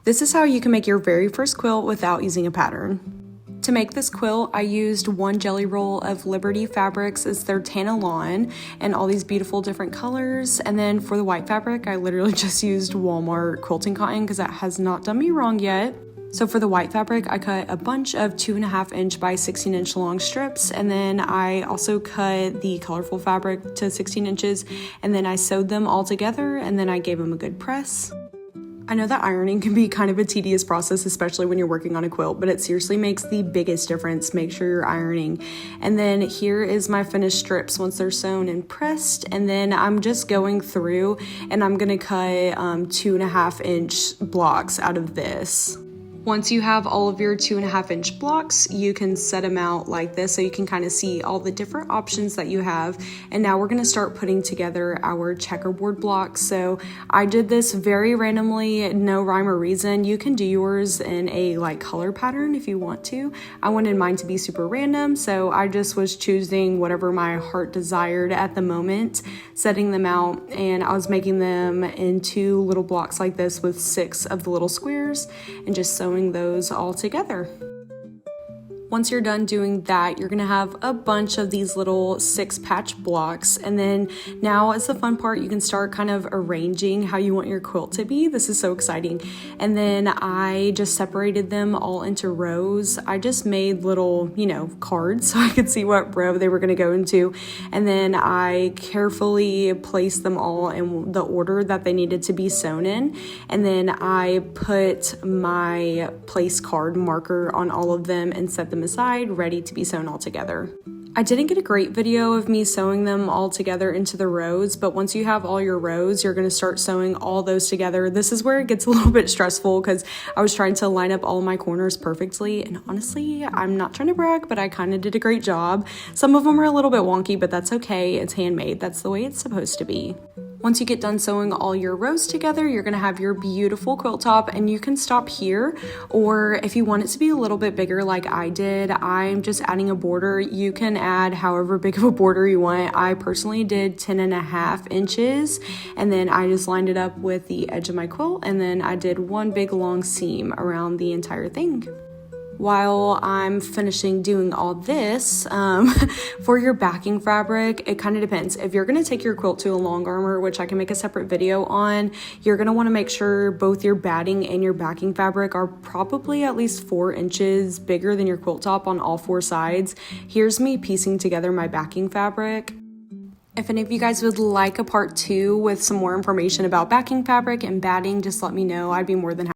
This is how you can make your very first quilt without using a pattern. To make this quilt, I used one jelly roll of Liberty Fabrics. It's their Tanalon and all these beautiful different colors. And then for the white fabric, I literally just used Walmart quilting cotton because that has not done me wrong yet. So for the white fabric, I cut a bunch of 2.5 inch by 16 inch long strips, and then I also cut the colorful fabric to 16 inches, and then I sewed them all together, and then I gave them a good press. I know that ironing can be kind of a tedious process, especially when you're working on a quilt, but it seriously makes the biggest difference. Make sure you're ironing. And then here is my finished strips once they're sewn and pressed. And then I'm just going through and I'm gonna cut 2.5 inch blocks out of this. Once you have all of your 2.5 inch blocks, you can set them out like this so you can kind of see all the different options that you have. And now we're gonna start putting together our checkerboard blocks. So I did this very randomly, no rhyme or reason. You can do yours in a like color pattern if you want to. I wanted mine to be super random, so I just was choosing whatever my heart desired at the moment, setting them out, and I was making them into little blocks like this with 6 of the little squares and just sewing those all together. Once you're done doing that, you're gonna have a bunch of these little 6 patch blocks, and then now is the fun part. You can start kind of arranging how you want your quilt to be. This is so exciting. And then I just separated them all into rows. I just made little, cards so I could see what row they were gonna go into, and then I carefully placed them all in the order that they needed to be sewn in, and then I put my place card marker on all of them and set them aside, ready to be sewn all together. I didn't get a great video of me sewing them all together into the rows, but once you have all your rows, you're going to start sewing all those together. This is where it gets a little bit stressful because I was trying to line up all my corners perfectly, and honestly, I'm not trying to brag, but I kind of did a great job. Some of them are a little bit wonky, but that's okay. It's handmade. That's the way it's supposed to be. Once you get done sewing all your rows together, you're gonna have your beautiful quilt top, and you can stop here, or if you want it to be a little bit bigger like I did, I'm just adding a border. You can add however big of a border you want. I personally did 10.5 inches, and then I just lined it up with the edge of my quilt, and then I did one big long seam around the entire thing. While I'm finishing doing all this, for your backing fabric, it kind of depends. If you're going to take your quilt to a long armor, which I can make a separate video on, you're going to want to make sure both your batting and your backing fabric are probably at least 4 inches bigger than your quilt top on all 4 sides. Here's me piecing together my backing fabric. If any of you guys would like a part 2 with some more information about backing fabric and batting, just let me know. I'd be more than happy.